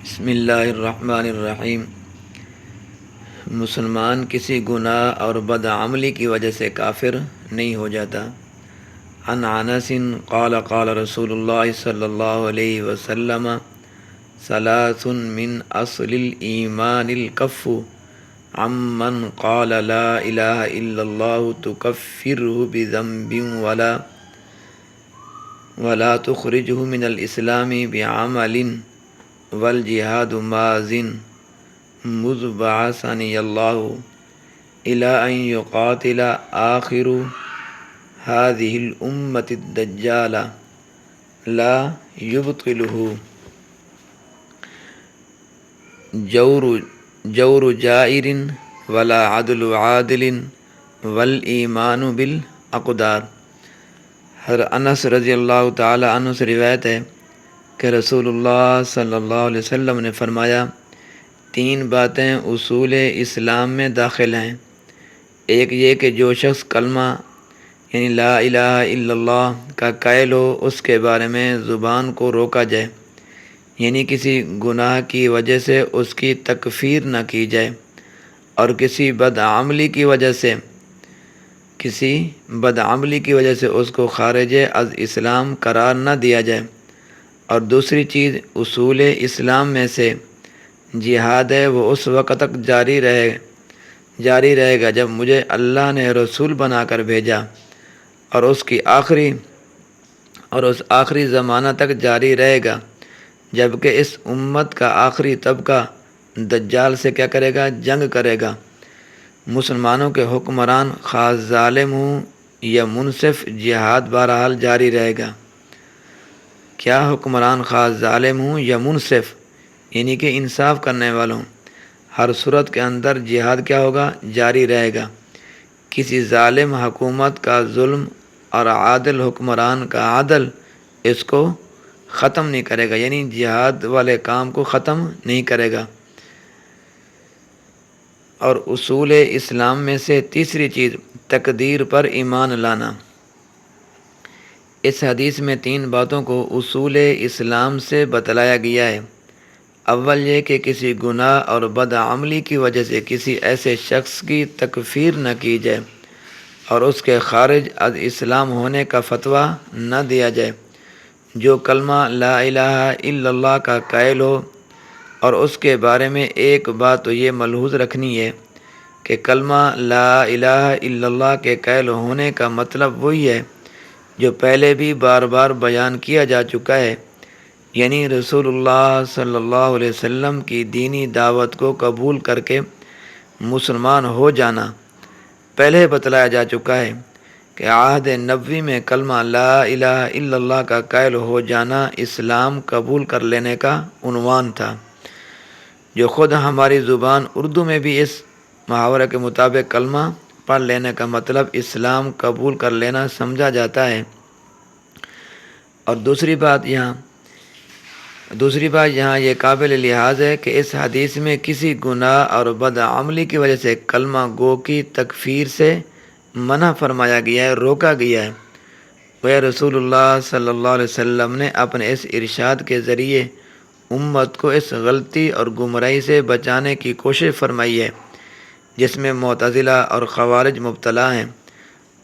بسم اللہ الرحمن الرحیم۔ مسلمان کسی گناہ اور بدعملی کی وجہ سے کافر نہیں ہو جاتا۔ عن انس قال قال رسول اللہ صلی اللہ علیہ وسلم ثلاث من اصل الایمان الکف عمن قال لا الہ الا اللہ تکفرہ بذنب ولا تخرجہ من الاسلام بعمل والجہاد مازن مذ بعثنی اللہ الی ان یقاتل آخر هذه الامة الدجال لا یبطلہ جور جائر ولا عدل عادل والایمان بالاقدار۔ حضرت انس رضی اللہ تعالی عنہ سے روایت ہے کہ رسول اللہ صلی اللہ علیہ وسلم نے فرمایا، تین باتیں اصول اسلام میں داخل ہیں۔ ایک یہ کہ جو شخص کلمہ یعنی لا الہ الا اللہ کا قائل ہو اس کے بارے میں زبان کو روکا جائے، یعنی کسی گناہ کی وجہ سے اس کی تکفیر نہ کی جائے، اور کسی بدعملی کی وجہ سے اس کو خارج از اسلام قرار نہ دیا جائے۔ اور دوسری چیز اصول اسلام میں سے جہاد ہے، وہ اس وقت تک جاری رہے گا جب مجھے اللہ نے رسول بنا کر بھیجا، اور اس آخری زمانہ تک جاری رہے گا، جبکہ اس امت کا آخری طبقہ دجال سے کیا کرے گا؟ جنگ کرے گا۔ مسلمانوں کے حکمران خاص ظالم ہوں یا منصف، جہاد بہرحال جاری رہے گا۔ کیا حکمران خاص ظالم ہوں یا منصف، یعنی کہ انصاف کرنے والوں، ہر صورت کے اندر جہاد کیا ہوگا؟ جاری رہے گا۔ کسی ظالم حکومت کا ظلم اور عادل حکمران کا عدل اس کو ختم نہیں کرے گا، یعنی جہاد والے کام کو ختم نہیں کرے گا۔ اور اصول اسلام میں سے تیسری چیز تقدیر پر ایمان لانا۔ اس حدیث میں تین باتوں کو اصول اسلام سے بتلایا گیا ہے۔ اول یہ کہ کسی گناہ اور بدعملی کی وجہ سے کسی ایسے شخص کی تکفیر نہ کی جائے اور اس کے خارج از اسلام ہونے کا فتویٰ نہ دیا جائے۔ جو کلمہ لا الہ الا اللہ کا قائل ہو، اور اس کے بارے میں ایک بات تو یہ ملحوظ رکھنی ہے کہ کلمہ لا الہ الا اللہ کے قائل ہونے کا مطلب وہی ہے جو پہلے بھی بار بار بیان کیا جا چکا ہے، یعنی رسول اللہ صلی اللہ علیہ وسلم کی دینی دعوت کو قبول کر کے مسلمان ہو جانا۔ پہلے بتلایا جا چکا ہے کہ عہد نبوی میں کلمہ لا الہ الا اللہ کا قائل ہو جانا اسلام قبول کر لینے کا عنوان تھا، جو خود ہماری زبان اردو میں بھی اس محاورے کے مطابق کلمہ پڑھ لینے کا مطلب اسلام قبول کر لینا سمجھا جاتا ہے۔ اور دوسری بات یہاں یہ قابل لحاظ ہے کہ اس حدیث میں کسی گناہ اور بدعملی کی وجہ سے کلمہ گو کی تکفیر سے منع فرمایا گیا ہے، روکا گیا ہے۔ وہ رسول اللہ صلی اللہ علیہ وسلم نے اپنے اس ارشاد کے ذریعے امت کو اس غلطی اور گمراہی سے بچانے کی کوشش فرمائی ہے جس میں معتزلہ اور خوارج مبتلا ہیں۔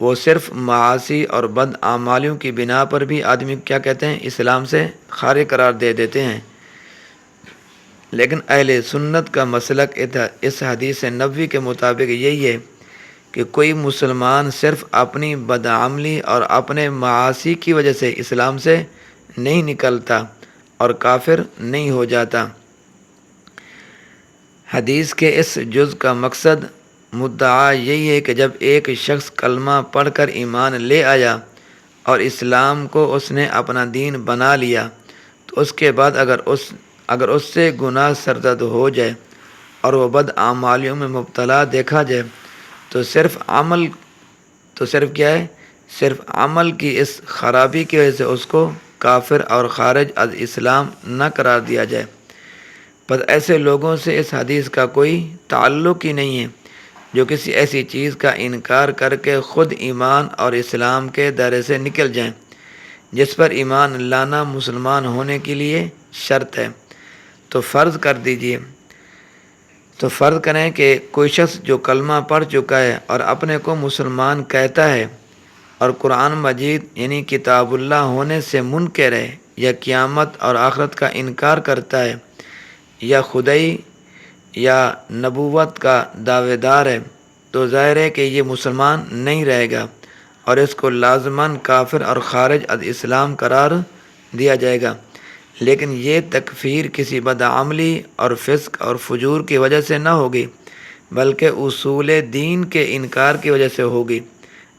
وہ صرف معاصی اور بد اعمالیوں کی بنا پر بھی آدمی کیا کہتے ہیں؟ اسلام سے خارج قرار دے دیتے ہیں۔ لیکن اہل سنت کا مسلک اس حدیث نبوی کے مطابق یہی ہے کہ کوئی مسلمان صرف اپنی بدعملی اور اپنے معاصی کی وجہ سے اسلام سے نہیں نکلتا اور کافر نہیں ہو جاتا۔ حدیث کے اس جز کا مقصد مدعا یہی ہے کہ جب ایک شخص کلمہ پڑھ کر ایمان لے آیا اور اسلام کو اس نے اپنا دین بنا لیا، تو اس کے بعد اگر اس سے گناہ سرزد ہو جائے اور وہ بد اعمالیوں میں مبتلا دیکھا جائے تو صرف عمل کی اس خرابی کی وجہ سے اس کو کافر اور خارج از اسلام نہ قرار دیا جائے۔ پر ایسے لوگوں سے اس حدیث کا کوئی تعلق ہی نہیں ہے جو کسی ایسی چیز کا انکار کر کے خود ایمان اور اسلام کے دائرے سے نکل جائیں جس پر ایمان لانا مسلمان ہونے کے لیے شرط ہے۔ تو فرض کر دیجئے، تو فرض کریں کہ کوئی شخص جو کلمہ پڑھ چکا ہے اور اپنے کو مسلمان کہتا ہے اور قرآن مجید یعنی کتاب اللہ ہونے سے منکر ہے، یا قیامت اور آخرت کا انکار کرتا ہے، یا خدائی یا نبوت کا دعوے دار ہے، تو ظاہر ہے کہ یہ مسلمان نہیں رہے گا اور اس کو لازماً کافر اور خارج از اسلام قرار دیا جائے گا۔ لیکن یہ تکفیر کسی بدعملی اور فسق اور فجور کی وجہ سے نہ ہوگی، بلکہ اصول دین کے انکار کی وجہ سے ہوگی۔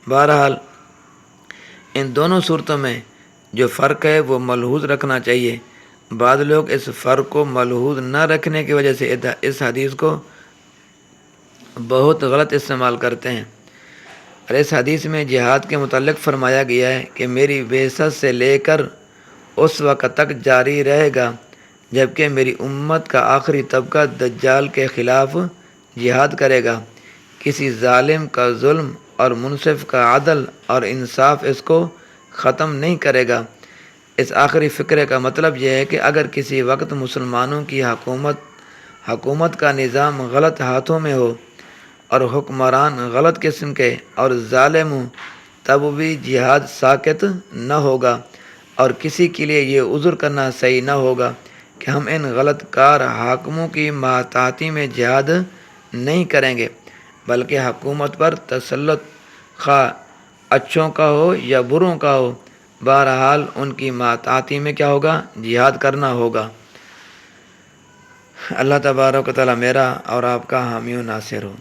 بہرحال ان دونوں صورتوں میں جو فرق ہے وہ ملحوظ رکھنا چاہیے۔ بعض لوگ اس فرق کو ملحوظ نہ رکھنے کی وجہ سے اس حدیث کو بہت غلط استعمال کرتے ہیں، اور اس حدیث میں جہاد کے متعلق فرمایا گیا ہے کہ میری بعثت سے لے کر اس وقت تک جاری رہے گا جبکہ میری امت کا آخری طبقہ دجال کے خلاف جہاد کرے گا۔ کسی ظالم کا ظلم اور منصف کا عدل اور انصاف اس کو ختم نہیں کرے گا۔ اس آخری فقرے کا مطلب یہ ہے کہ اگر کسی وقت مسلمانوں کی حکومت کا نظام غلط ہاتھوں میں ہو اور حکمران غلط قسم کے اور ظالم ہوں، تب بھی جہاد ساقط نہ ہوگا، اور کسی کے لیے یہ عذر کرنا صحیح نہ ہوگا کہ ہم ان غلط کار حاکموں کی ماتحتی میں جہاد نہیں کریں گے، بلکہ حکومت پر تسلط خواہ اچھوں کا ہو یا بروں کا ہو، بہرحال ان کی ماتحتی میں کیا ہوگا؟ جہاد کرنا ہوگا۔ اللہ تبارک و تعالی میرا اور آپ کا حامی و ناصر ہو۔